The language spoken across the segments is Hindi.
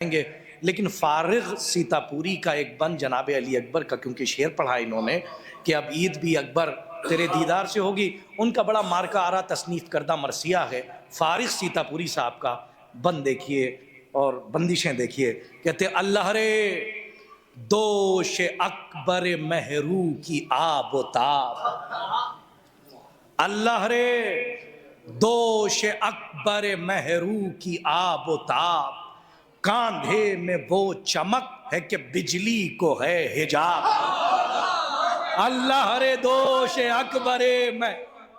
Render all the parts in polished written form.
जाएंगे। लेकिन फारिग सीतापुरी का एक बंद जनाब अली अकबर का, क्योंकि शेर पढ़ा इन्होंने कि अब ईद भी अकबर तेरे दीदार से होगी, उनका बड़ा मार्का आरा तसनीफ करदा मरसिया है। फारिग सीतापुरी साहब का बंद देखिए और बंदिशें देखिए। कहते अल्लाह रे दोष अकबर महरू की आबोताब, अल्लाह रे दोष अकबर महरू की आबोताब, कांधे में वो चमक है कि बिजली को है हिजाब। अल्लाह रे दोष अकबर में,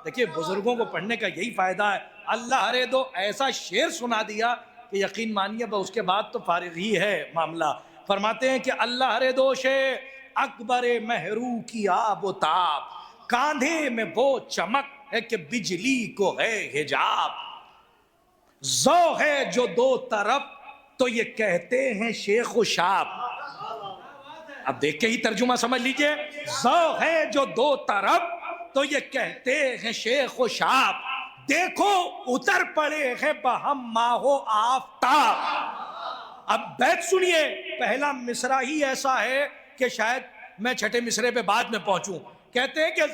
देखिए बुजुर्गों को पढ़ने का यही फायदा है। अल्लाह रे दो ऐसा शेर सुना दिया कि यकीन मानिए उसके बाद तो फारिग ही है मामला। फरमाते हैं कि अल्लाह रे दोष अकबर महरू की आबोताब, कांधे में वो चमक है कि बिजली को है हिजाब। जो है जो दो तरफ तो ये कहते हैं शेख व शाब। अब देख के ही तर्जुमा समझ लीजिए। जो है जो दो तरफ तो ये कहते हैं शेख व शाब, देखो उतर पड़े हैं बहम माहो आफ्ताब। अब बैत सुनिए, पहला मिसरा ही ऐसा है कि शायद मैं छठे मिसरे पे बाद में पहुंचूं। कहते हैं कि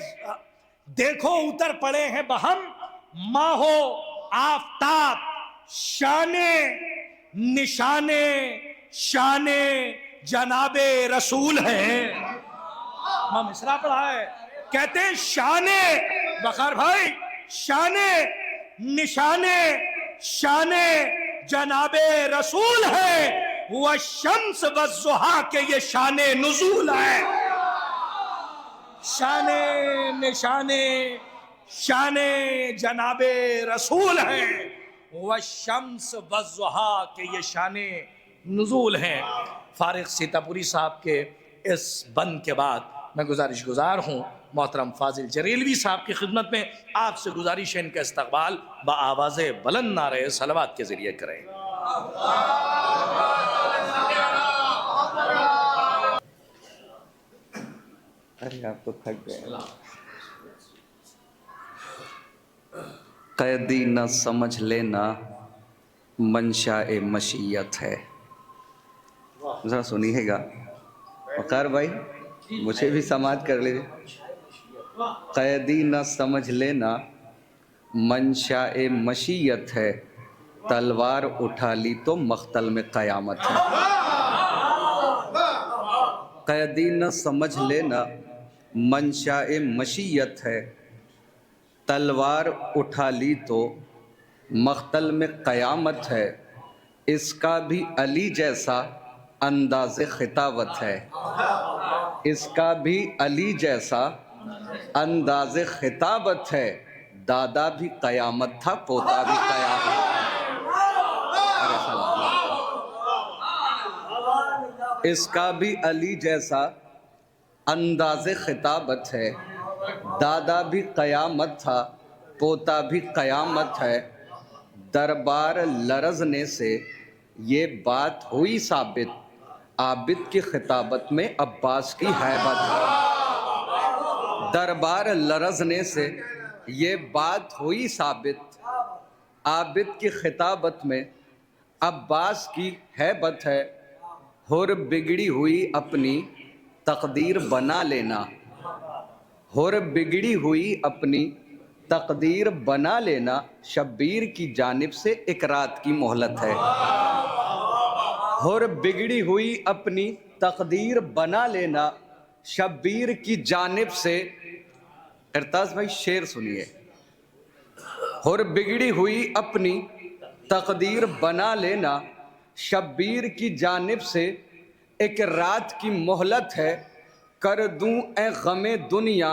देखो उतर पड़े हैं बहम माहो आफ्ताब, शाने निशाने शाने जनाबे रसूल है। मां मिसरा पढ़ा है। कहते हैं शाने बखार भाई, शाने निशाने शाने जनाबे रसूल है, वह शम्स व ज़ुहा के ये शाने नुज़ूल है। शाने निशाने शाने जनाबे रसूल है, वह शम्स व ज़ुहा के ये शाने नुज़ूल हैं। फारिग सीतापुरी साहब के इस बंद के बाद मैं गुजारिश गुजार हूँ मोहतरम फाजिल जरेलवी साहब की खिदमत में, आपसे गुजारिश है इनका इस्तकबाल बआवाज़ बुलंद नारे सलवात के ज़रिए करें। अरे आप तो थक गए। कैदी न समझ लेना मंशाए मशीयत है। जरा सुनिएगा वकार भाई, मुझे भी समाज कर लीजिए। कैदी न समझ लेना मंशाए मशीयत है, तलवार उठा ली तो मख्तल में क़यामत है। कैदी न समझ लेना मंशाए मशीयत है, तलवार उठा ली तो मख्तल में क़यामत है। इसका भी अली जैसा अंदाज़े खिताबत है, इसका भी अली जैसा अंदाज़े खिताबत है। दादा भी क़यामत था, पोता भी क़यामत। इसका भी अली जैसा अंदाज़े खिताबत है, दादा भी क़यामत था, पोता भी क़यामत है। दरबार लरज़ने से ये बात हुई साबित, आबिद की खिताबत में अब्बास की हैबत है। दरबार लरज़ने से ये बात हुई साबित, आबिद की खिताबत में अब्बास की हैबत है। हुर बिगड़ी हुई अपनी तकदीर बना लेना, हुर बिगड़ी हुई अपनी तकदीर बना लेना। शब्बीर की जानिब से एक रात की मोहलत है। हुर बिगड़ी हुई अपनी तकदीर बना लेना, शब्बीर की जानिब से। इरताज भाई शेर सुनिए। हुर बिगड़ी हुई अपनी तकदीर बना लेना, शब्बीर की जानिब से एक रात की मोहलत है। कर दूं ए गमे दुनिया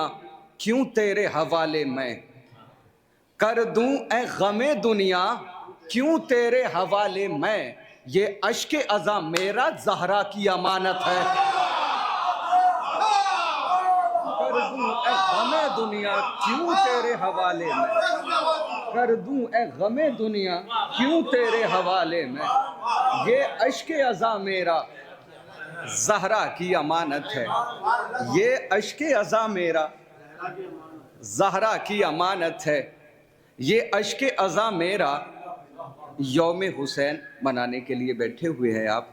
क्यों तेरे हवाले में, कर दूं ए गमे दुनिया क्यों तेरे हवाले में। ये अश्क अज़ा मेरा ज़हरा की अमानत है। कर दूं ए गमे दुनिया क्यों तेरे हवाले में, कर दूं ए गमे दुनिया क्यों तेरे हवाले में। ये अश्क अज़ा मेरा ज़हरा की अमानत है, ये अश्क अज़ा मेरा ज़हरा की अमानत है। ये अश्क अज़ा मेरा यौम हुसैन मनाने के लिए बैठे हुए हैं आप।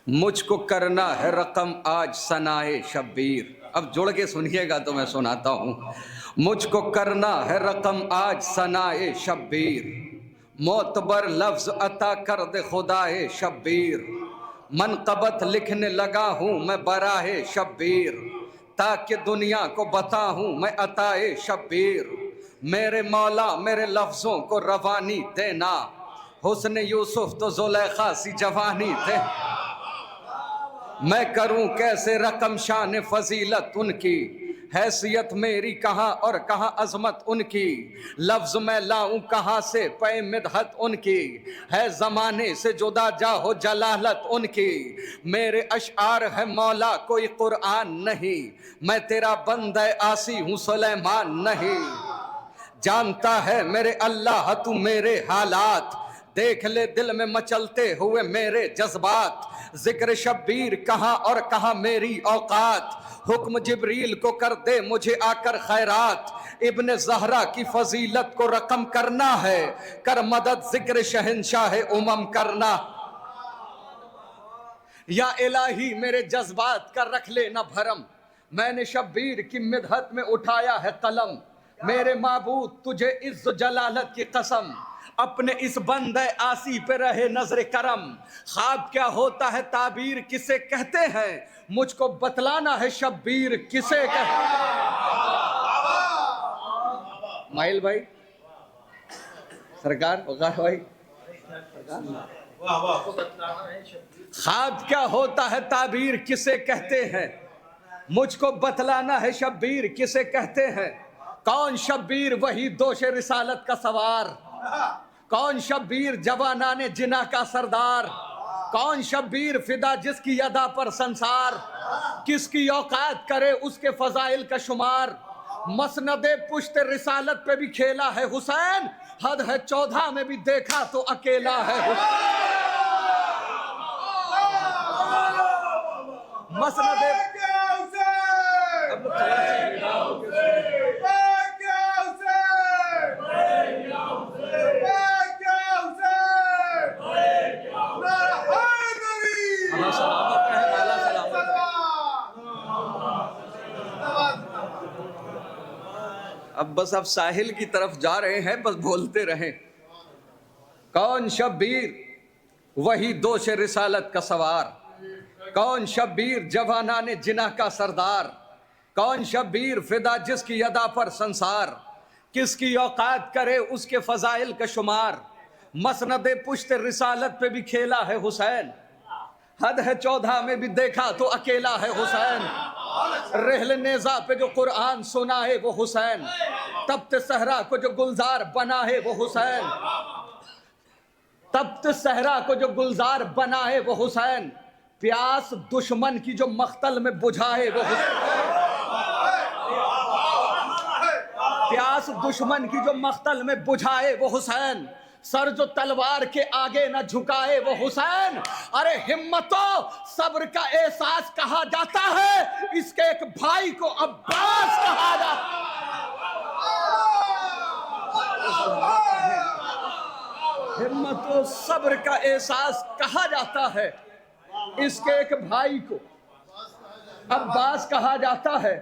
मुझको करना है रकम आज सनाए शब्बीर। अब जुड़ के सुनिएगा तो मैं सुनाता हूँ। मुझको करना है रकम आज सनाए शब्बीर, मोतबर लफ्ज अता कर दे खुदाए शब्बीर। मनकबत लिखने लगा हूँ मैं बराहे शब्बीर, ताकि दुनिया को बताऊँ मैं अताए शब्बीर। मेरे मौला मेरे लफ्जों को रवानी देना, हुस्न यूसुफ तो जुलेखा सी जवानी दे। मैं करूं कैसे रकम शान फजीलत उनकी, हैसियत मेरी कहाँ और कहाँ अजमत उनकी। लफ्ज मैं लाऊं कहाँ से पे मिदहत उनकी, है जमाने से जुदा जा हो जलालत उनकी। मेरे अशआर है मौला कोई कुरान नहीं, मैं तेरा बंदा आसी हूँ सुलेमान नहीं। जानता है मेरे अल्लाह तू मेरे हालात, देख ले दिल में मचलते हुए मेरे जज्बात। जिक्र शब्बीर कहाँ और कहाँ मेरी औकात, हुक्म जिब्रील को कर दे मुझे आकर खैरात। इब्न ज़हरा की फजीलत को रकम करना है, कर मदद जिक्र शहंशाह उमम करना। या इलाही मेरे जज्बात का रख ले न भरम, मैंने शब्बीर की मिदहत में उठाया है कलम। मेरे माबूद तुझे इज्ज जलालत की कसम, अपने इस बंदे आसी पे रहे नजर करम। ख्वाब क्या होता है ताबीर किसे कहते हैं, मुझको बतलाना है शब्बीर किसे कहते हैं। माइल भाई सरकार भाई, ख्वाब क्या होता है ताबीर किसे कहते हैं, मुझको बतलाना है शब्बीर किसे कहते हैं। कौन शब्बीर वही दोषे रिसालत का सवार, कौन शब्बीर जवानाने जिना का सरदार। कौन शब्बीर फिदा जिसकी अदा पर संसार, किसकी औकात करे उसके फजाइल का शुमार। मसनदे पुश्त रिसालत पे भी खेला है हुसैन, हद है 14 में भी देखा तो अकेला है मसनदे अब बस अब साहिल की तरफ जा रहे हैं, बस बोलते रहें। कौन शब्बीर वही दोष रिसालत का सवार, कौन शब्बीर जवानाने जिना का सरदार। कौन शब्बीर फिदा जिसकी अदा पर संसार, किसकी औकात करे उसके फजाइल का शुमार। मसनदे पुश्त रिसालत पे भी खेला है हुसैन, हद है 14 में भी देखा तो अकेला है हुसैन। रहल नेजा पे जो कुरान सुना है वो हुसैन, तब्त सहरा को जो गुलजार बना है वो हुसैन। तब्त सहरा को जो गुलजार बना है वो हुसैन, प्यास दुश्मन की जो मख्तल में बुझाए वो हुसैन। प्यास दुश्मन की जो मख्तल में बुझाए वो हुसैन, सर जो तलवार के आगे न झुकाए वो हुसैन। अरे हिम्मतों सब्र का एहसास कहा जाता है, इसके एक भाई को अब्बास कहा जाता है। हिम्मतों सब्र का एहसास कहा जाता है, इसके एक भाई को अब्बास कहा जाता है।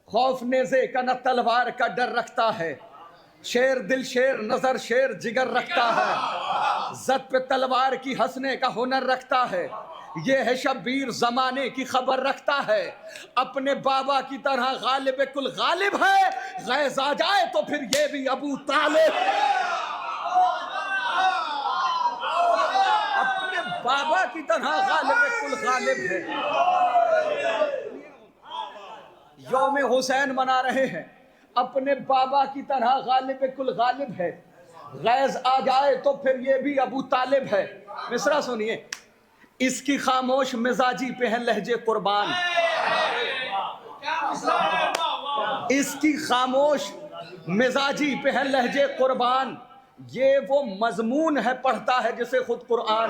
खौफ नेज़े का न तलवार का डर रखता है, शेर दिल शेर नजर शेर जिगर रखता है। जद पे तलवार की हंसने का हुनर रखता है, ये है शब्बीर जमाने की खबर रखता है। अपने बाबा की तरह गालिब कुल गालिब है, गैज़ आ जाए तो फिर ये भी अबू तालिब। अपने बाबा की तरह गालिब कुल गालिब है। यौम हुसैन मना रहे हैं, अपने बाबा की तरह गालिब कुल गालिब है, गैज़ आ जाए तो फिर ये भी अबू तालिब है। मिसरा सुनिए, इसकी खामोश मिजाजी पे है लहजे कुर्बान, इसकी खामोश मिजाजी पे है लहजे कुर्बान। ये वो मजमून है पढ़ता है जिसे खुद कुरान।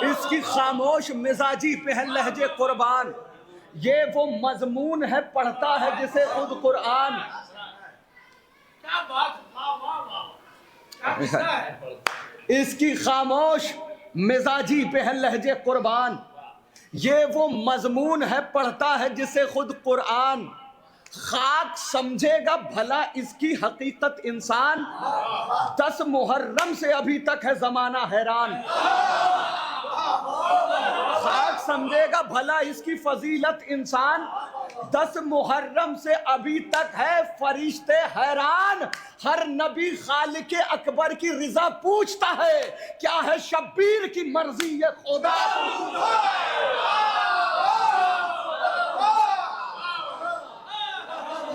इसकी खामोश मिजाजी पे है लहजे कुर्बान, ये वो मजमून है पढ़ता है जिसे खुद कुरान। इसकी खामोश मिजाजी पे है लहजे कुर्बान, ये वो मजमून है पढ़ता है जिसे खुद कुरान। खाक समझेगा भला इसकी हकीकत इंसान, 10 मुहर्रम से अभी तक है जमाना हैरान। खाक समझेगा भला इसकी फजीलत इंसान, 10 मुहर्रम से अभी तक है फरिश्ते हैरान। हर नबी खालिक अकबर की रिजा पूछता है, क्या है शब्बीर की मर्जी ये खुदा।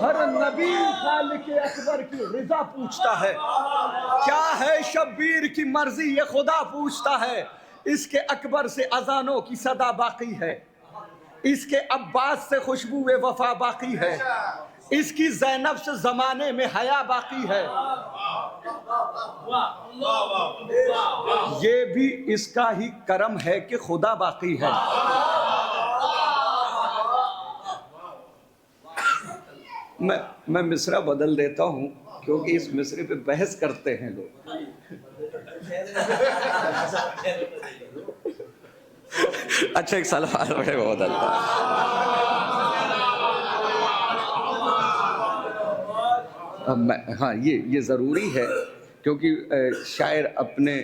हर नबी खालिक अकबर की रिजा पूछता है, क्या है शब्बीर की मर्जी ये खुदा पूछता है। इसके अकबर से अजानों की सदा बाकी है, इसके अब्बास से खुशबू वफा बाकी है, इसकी ज़ैनब से जमाने में हया बाकी है। ये भी इसका ही करम है कि खुदा बाकी है। मैं मिसरा बदल देता हूं क्योंकि इस मिसरे पे बहस करते हैं लोग। अच्छा, एक सलवार बड़े बहुत अच्छा। हाँ, ये ज़रूरी है क्योंकि शायर अपने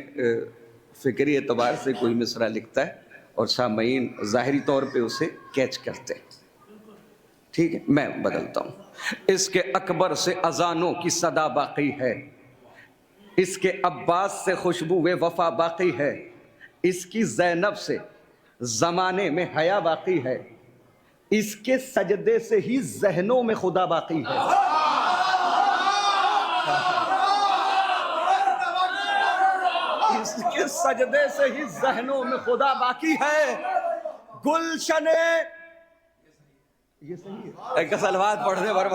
फ़िक्री एतबार से कोई मिसरा लिखता है और सामईन ज़ाहिरी तौर पे उसे कैच करते हैं। ठीक है, मैं बदलता हूँ। इसके अकबर से अजानों की सदा बाकी है, इसके अब्बास से खुशबू वफा बाकी है, इसकी ज़ैनब से ज़माने में हया बाकी है, इसके सजदे से ही ज़हनों में खुदा बाकी है। इसके सजदे से ही ज़हनों में खुदा बाकी है। गुलशने, ये सही है, एक सलवात पढ़ने पर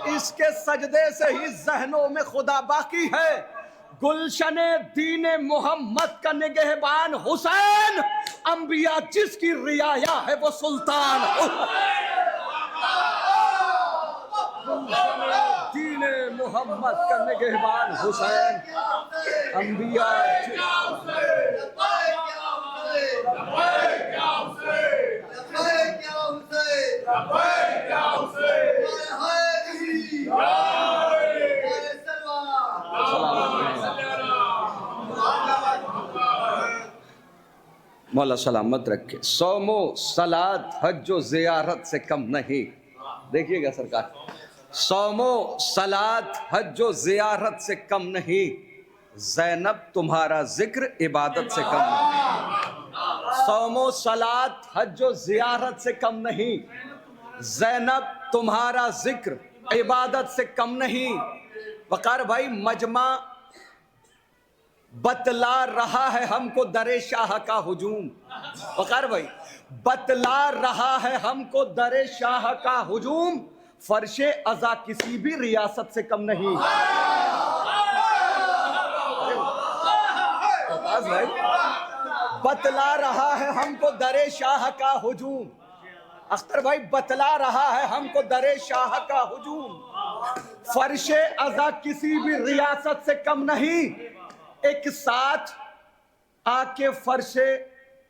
इसके सजदे से ही ज़हनों में खुदा बाकी है। गुलशने दीने मोहम्मद का निगहबान हुसैन, अंबिया जिसकी रियाया है वो सुल्तान। दीने मोहम्मद का निगहबान हुसैन, अंबिया मौला सलामत रखे। सौमो सलात हज्जो ज़ियारत से कम नहीं। देखिएगा सरकार, सौमो सलात हज्जो ज़ियारत से कम नहीं, ज़ैनब तुम्हारा जिक्र इबादत से कम नहीं। सौमो सलात हज्जो ज़ियारत से कम नहीं, ज़ैनब तुम्हारा जिक्र इबादत से कम नहीं। वकार भाई, मजमा बतला रहा है हमको दरे शाह का हुजूम। वकार भाई, बतला रहा है हमको दरे शाह का हुजूम, फर्शे अज़ा किसी भी रियासत से कम नहीं। भाई, बतला रहा है हमको दरे शाह का हुजूम। अख्तर भाई, बतला रहा है हमको दरे शाह का हुजूम, फर्शे अज़ा किसी भी रियासत से कम नहीं। एक साथ आके फर्शे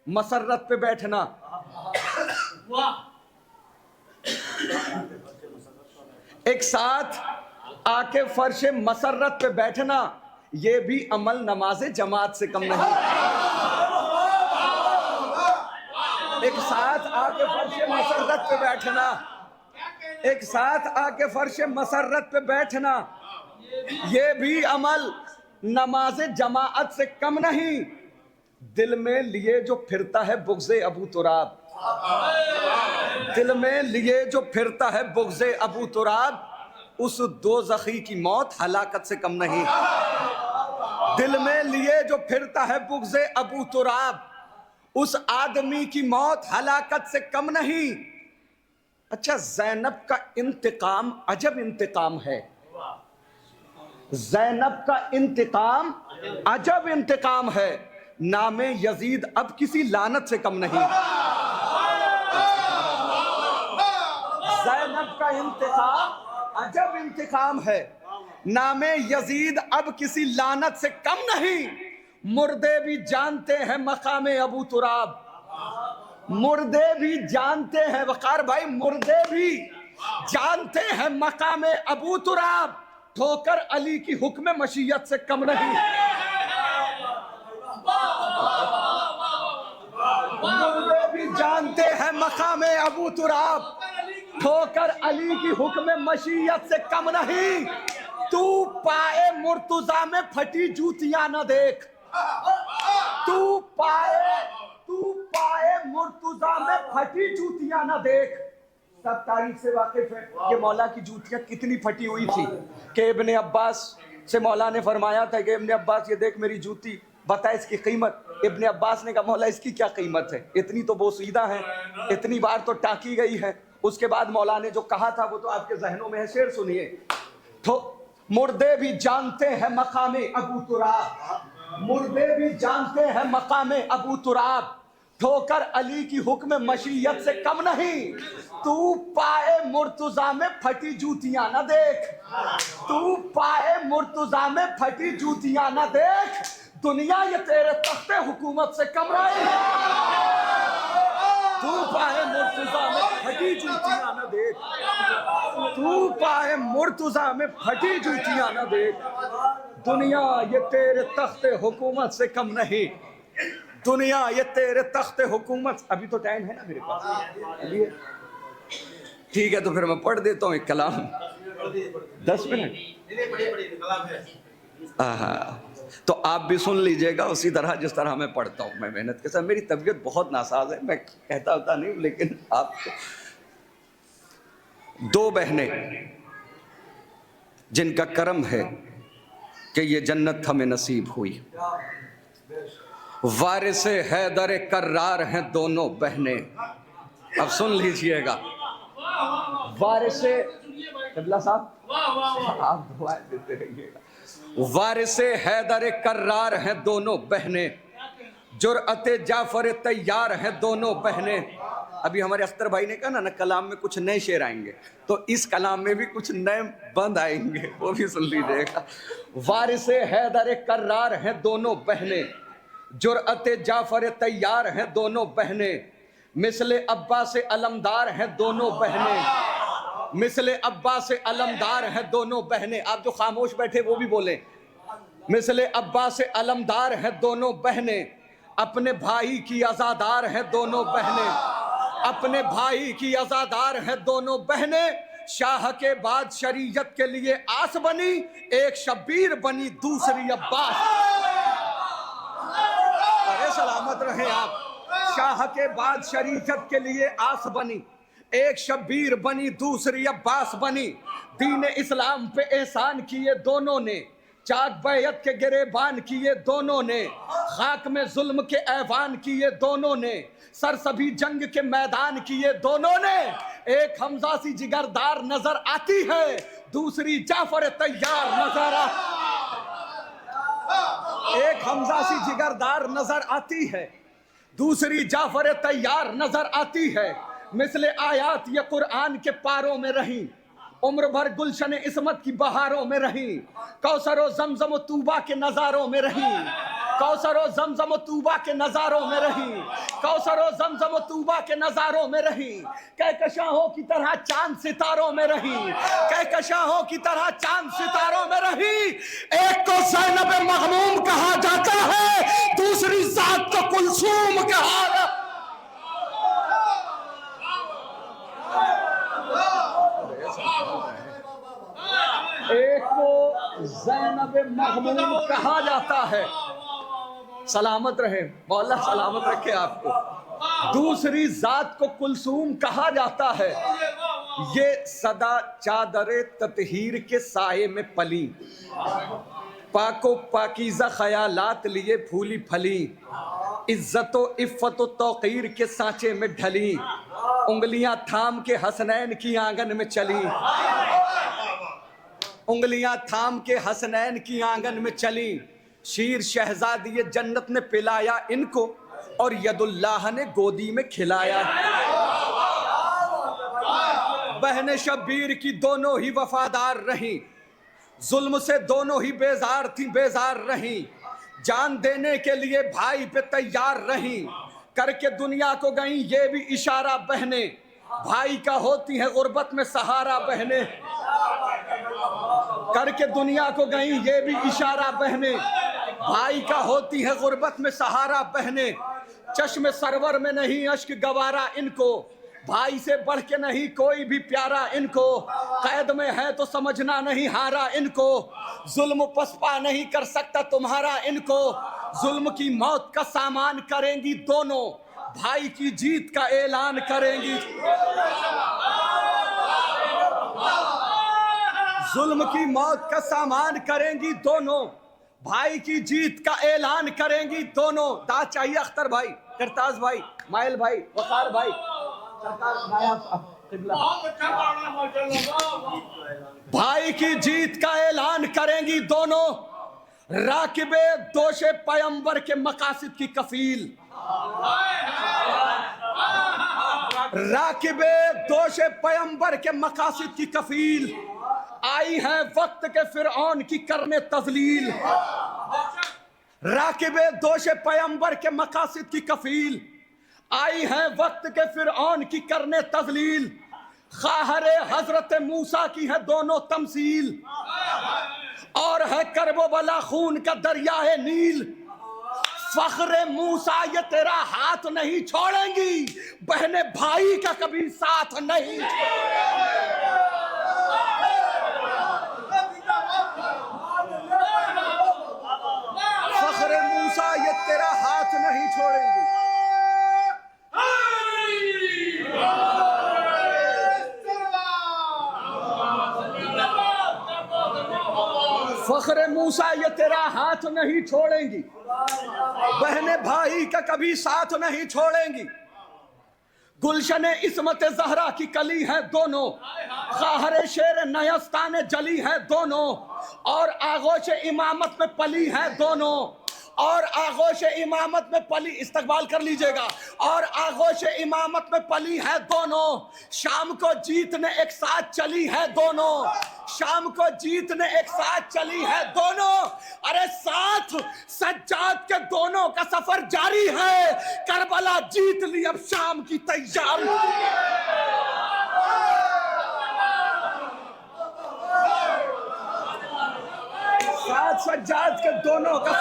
मसर्रत पे बैठना, एक साथ आके फर्शे मसर्रत पे बैठना, ये भी अमल नमाज जमात से कम नहीं। एक साथ आके फर्शे मसर्रत पे बैठना, एक साथ आके फर्शे मसर्रत पे बैठना, ये भी अमल नमाज जमाअत से कम नहीं। दिल में लिए जो फिरता है बुग़्ज़े अबू तुराब, दिल में लिए जो फिरता है बुग़्ज़े अबू तुराब, उस दोज़खी की मौत हलाकत से कम नहीं। दिल में लिए जो फिरता है बुग़्ज़े अबू तुराब, उस आदमी की मौत हलाकत से कम नहीं। अच्छा, ज़ैनब का इंतकाम अजब इंतकाम है। ज़ैनब का इंतकाम अजब इंतकाम है। नामे यजीद अब किसी लानत से कम नहीं। ज़ैनब का इंतकाम अजब इंतकाम है, नामे यजीद अब किसी लानत से कम नहीं। मुर्दे भी जानते हैं मकामे अबू तुराब, मुर्दे भी जानते हैं, वकार भाई मुर्दे भी जानते हैं मकामे अबू तुराब, ठोकर अली की हुक्म मशीयत से कम नहीं। मुर्दे भी जानते हैं मकामे अबू तुराब, ठोकर अली की हुक्म मशीयत से कम नहीं। तू पाए मुर्तुजा में फटी जूतियां न देख, तू पाए मुर्तुजा में फटी जूतियां न देख। सब तारीख से वाकिफ है कि मौला की जूतियां कितनी फटी हुई थी कि इब्ने अब्बास से मौला ने फरमाया था कि इब्ने अब्बास ये देख मेरी जूती, बता इसकी कीमत। इब्ने अब्बास ने कहा मौला इसकी क्या कीमत है, इतनी तो बोसीदा है, इतनी बार तो टाकी गई है। उसके बाद मौला ने जो कहा था वो तो आपके जहनों में है, शेर सुनिए। तो मुर्दे भी जानते हैं मकामे अबू तुराब, मुर्दे भी जानते हैं मकामे अबू तुराब, ठोकर अली की हुक्म मशीयत से कम नहीं। तू पाए मुर्तुजा में फटी जूतियां न देख, तू पाए मुर्तुजा में फटी जूतियां न देख, दुनिया ये तेरे तख्ते हुकूमत से कम रही। तू पाए मुर्तुजा में फटी जूतियां न देख, तू पाए मुर्तुजा में फटी जूतियां न देख, दुनिया ये तेरे तख्ते हुकूमत से कम नहीं। दुनिया ये तेरे तख्ते हुकूमत। अभी तो टाइम है ना मेरे पास, अभी है। ठीक है तो फिर मैं पढ़ देता हूँ एक कलाम, 10 मिनट। तो आप भी सुन लीजिएगा उसी तरह जिस तरह मैं पढ़ता हूँ, मैं मेहनत के साथ। मेरी तबीयत बहुत नासाज है, मैं कहता होता नहीं, लेकिन आपको दो बहनें जिनका करम है कि ये जन्नत हमें नसीब हुई, वारिसे हैदर कर्रार हैं दोनों बहनें। अब सुन लीजिएगा, वारिसे कबला साहब आप दुआएं देते रहिएगा। वारिसे हैदर कर्रार हैं दोनों बहनें, जुर्अते जाफर तैयार हैं दोनों बहनें। अभी हमारे अख्तर भाई ने कहा ना कलाम में कुछ नए शेर आएंगे, तो इस कलाम में भी कुछ नए बंद आएंगे, वो भी सुन लीजिएगा। वारिसे हैदर कर्रार हैं दोनों बहनें, जुर्अते जाफर तैयार हैं दोनों बहनें, मिसले अब्बा से अलमदार हैं दोनों बहनें, मिसले अब्बा से अलमदार हैं दोनों बहनें। आप जो खामोश बैठे वो भी बोले, मिसले अब्बा से अलमदार हैं दोनों बहनें, अपने भाई की अज़ादार हैं दोनों बहनें, अपने भाई की अज़ादार हैं दोनों बहनें। शाह के बाद शरीयत के लिए आस बनी, एक शब्बीर बनी दूसरी अब्बास। अरे सलामत रहे आप। शाह के बाद शरीयत के लिए आस बनी, एक शब्बीर बनी दूसरी अब्बास बनी। दीन इस्लाम पे एहसान किए दोनों ने, चाक बैयत के गिरेबान किए दोनों ने, खाक में जुल्म के ऐवान किए दोनों ने, सरसबी जंग के मैदान किए दोनों ने। एक हमजा सी जिगरदार नजर आती है, दूसरी जाफर तैयार नजर एक हमजा सी जिगरदार नजर आती है, दूसरी जाफर तैयार नजर आती है। मिसले आयात ये कुरान के पारों में रही, उम्र भर गुलशन इस्मत की बहारों में रही, कौसर व जमजम तूबा के नजारों में रही, कौसर व जमजम तूबा के नजारों में रही, कौसर व जमजम तूबा के नजारों में रही। कहकशाहों की तरह चांद सितारों में रही, कहकशाहों की तरह चांद सितारों में रही। एक को ज़ैनब महमूम कहा जाता है, दूसरी जात को कुलसूम कहा जाता है। एक को ज़ैनब महमूम कहा जाता है, सलामत रहे मौला सलामत रखे आपको। दूसरी जात को कुलसूम कहा जाता है। ये सदा चादरे ततहीर के साये में पली, पाको पाकीज़ा ख्यालात लिए फूली फली, इज्जतो इफ़्फ़तो तौक़ीर के सांचे में ढली, उंगलियां थाम के हसनैन की आंगन में चली, उंगलियां थाम के हसनैन की आंगन में चली। शीर शहजादी जन्नत ने पिलाया इनको और यदुल्लाह ने गोदी में खिलाया। बहने शब्बीर की दोनों ही वफादार रहीं, जुल्म से दोनों ही बेजार थी बेजार रहीं, जान देने के लिए भाई पे तैयार रहीं, करके दुनिया को गई ये भी इशारा बहने, भाई का होती है गुर्बत में सहारा बहने, करके दुनिया को गई ये भी इशारा बहने, भाई का होती है गुर्बत में सहारा बहने, चश्मे सरवर में नहीं अश्क गवारा इनको, भाई से बढ़ के नहीं कोई भी प्यारा इनको, कैद में है तो समझना नहीं हारा इनको, जुल्म पसपा नहीं कर सकता तुम्हारा इनको, जुल्म की मौत का सामान करेंगी दोनों, भाई की जीत का ऐलान करेंगी, जुल्म की मौत का सामान करेंगी दोनों, भाई की जीत का ऐलान करेंगी दोनों। दाद चाहिए अख्तर भाई, करताज भाई, माइल भाई, वकार भाई, भाई की जीत का ऐलान करेंगी दोनों, राकिबे दोषे पैगंबर के मकासिद की कफील, राकिबे दोषे पैगंबर के मकासिद की कफील, आई हैं वक्त के फिरऔन की करने तजलील, राकिबे दोषे पैगंबर के मकासिद की कफील, आई हैं वक्त के फिरऔन की करने तजलील, खाहरे हजरत मूसा की है दोनों तमसील, और है करबो बला खून का दरिया है नील, फख्रे मूसा ये तेरा हाथ नहीं छोड़ेंगी, बहने भाई का कभी साथ नहीं, फख्रे मूसा ये तेरा हाथ नहीं छोड़ेंगी। फख्रे मूसा ये तेरा हाथ नहीं छोड़ेंगी, बहने भाई का कभी साथ नहीं छोड़ेंगी, गुलशने इस्मत जहरा की कली है दोनों, खाहरे शेर नयस्तान जली है दोनों, और आगोश इमामत में पली है दोनों, और आगोश इमामत में पली, इस्तकबाल कर लीजिएगा, और आगोश इमामत में पली है दोनों, शाम को जीतने एक साथ चली है दोनों, शाम को जीतने एक साथ चली है दोनों, अरे साथ सज्जाद के दोनों का सफर जारी है, करबला जीत ली अब शाम की तैयारी, साथ सज्जाद के दोनों का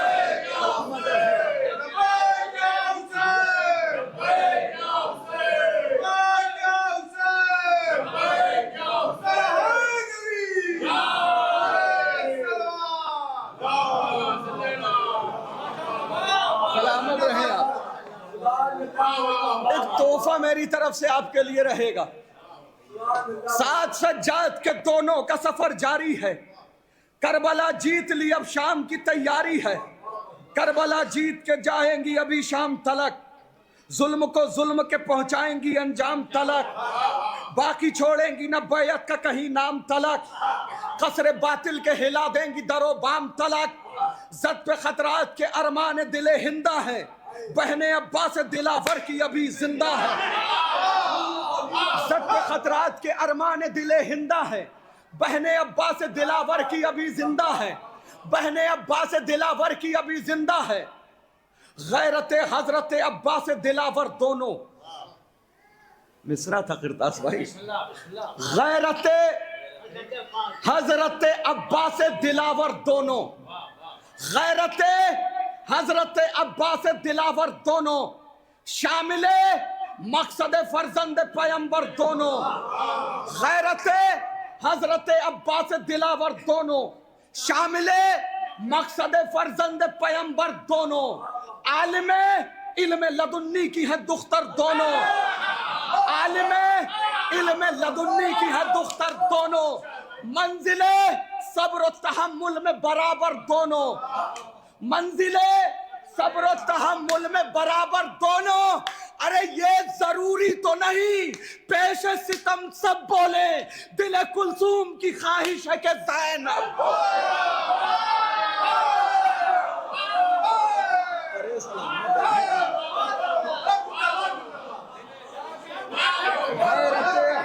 सलामत रहे आप। एक तोहफा मेरी तरफ से आपके लिए रहेगा, साथ सज्जाद के दोनों का सफर जारी है, करबला जीत ली अब शाम की तैयारी है, करबला जीत के जाएंगी अभी शाम तलक, जुल्म को जुल्म के पहुंचाएंगी अंजाम तलक, बाकी छोड़ेंगी न बैयत का कहीं नाम तलक, कसरे बातिल के हिला देंगी दरो बाम तलक, जद पे खतरात के अरमान दिले हिंदा है, बहने अब्बास दिलावर की अभी जिंदा है, जद पे खतरात के अरमान दिले हिंदा है, बहने अब्बास दिलावर की अभी जिंदा है, बहने अब्बास दिलावर की अभी जिंदा है, गैरत हजरत अब्बास दिलावर दोनों, मिसरा था किरतास भाई, गैरत हजरत अब्बास दिलावर दोनों, गैरत हजरत अब्बास दिलावर दोनों, शामिले मकसद फर्जंद पैगंबर दोनों, गैरत हजरत अब्बास दिलावर दोनों, शामिले मकसद फर्जंद पैगंबर दोनों, आलिमे इल्मे लदुन्नी की है दुख्तर दोनों, आलिमे इल्मे लदुन्नी की है दुख्तर दोनों, मंजिले सब्र और तहम्मुल में बराबर दोनों, मंजिले सब्र और तहम्मुल में बराबर दोनों, अरे ये जरूरी तो नहीं पेश सितम सब बोले, दिल कुलसूम की ख्वाहिश है कि ज़ैनब अरे सलामत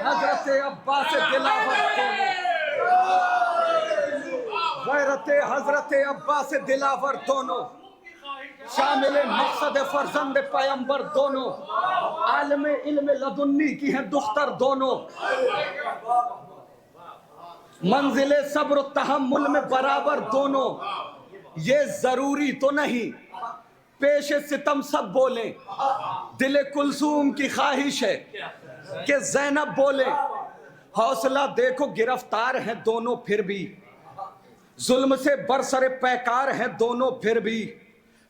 हजरत अब्बास दिलावर दोनों, गैरत हजरत अब्बास दिलावर दोनों, शामिल मकसद फरजंद पैगंबर दोनों, आलम इल्म लदुन्नी की हैं दुख्तर दोनों, मंजिले सब्र तहम्मुल में बराबर दोनों। ये जरूरी तो नहीं पेश सितम सब बोले, दिल कुलसूम की ख्वाहिश है कि ज़ैनब बोले। हौसला देखो गिरफ्तार हैं दोनों फिर भी, जुल्म से बरसरे पैकार हैं दोनों फिर भी,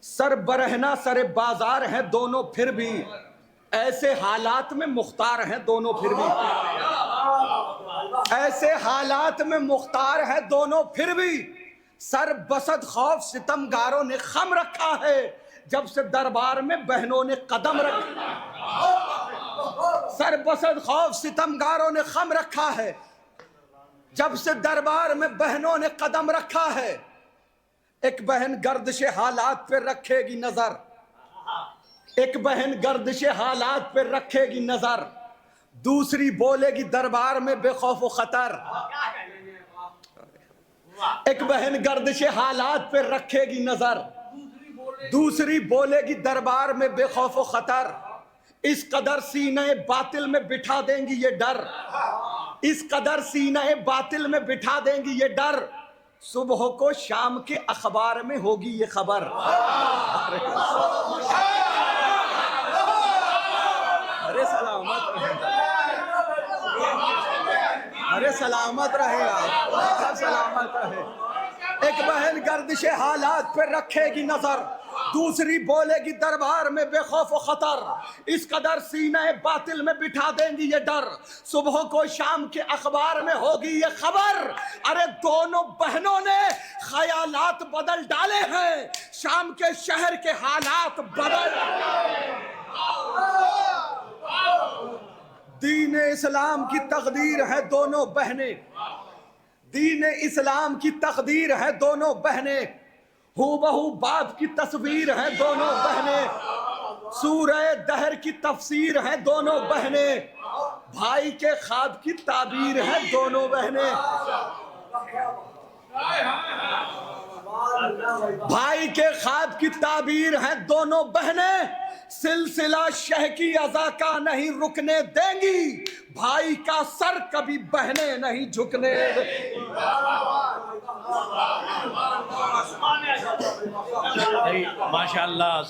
सर बरहना सरे बाजार हैं दोनों फिर भी, ऐसे हालात में मुख्तार हैं दोनों फिर भी, ऐसे हालात में मुख्तार हैं दोनों फिर भी। सर बसद खौफ सितमगारों ने खम रखा है, जब से दरबार में बहनों ने कदम रखा। सर बसद खौफ सितमगारों ने खम रखा है, जब से दरबार में बहनों ने कदम रखा है। एक बहन गर्दिश हालात पे रखेगी नजर, एक बहन गर्दिश हालात पे रखेगी नजर, दूसरी बोलेगी दरबार में बेखौफ खतर। एक बहन गर्दिश हालात पे रखेगी नजर, दूसरी बोलेगी दरबार में बेखौफ खतर। इस कदर सीने बातिल में बिठा देंगी ये डर, इस कदर सीने बातिल में बिठा देंगी ये डर, सुबह को शाम के अखबार में होगी ये खबर। अरे सलामत रहे, अरे सलामत रहे आप, सलामत रहे। एक बहन गर्दिश हालात पे रखेगी नजर, दूसरी बोलेगी दरबार में बेखौफ खतर। इस कदर सीने बातिल में बिठा देंगी ये डर, सुबह को शाम के अखबार में होगी ये खबर। अरे दोनों बहनों ने ख्यालात बदल डाले हैं, शाम के शहर के हालात बदल। दीन इस्लाम की तकदीर है दोनों बहनें, दीन इस्लाम की तकदीर है दोनों बहनें, हूबहू बाप की तस्वीर है दोनों बहनें, सूरह दहर की तफसीर है दोनों बहनें, भाई के ख्वाब की ताबीर है दोनों बहनें, भाई के ख्वाब की ताबीर है दोनों बहनें। सिलसिला शह की अज़ा का नहीं रुकने देंगी, भाई का सर कभी बहनें नहीं झुकने माशाअल्लाह।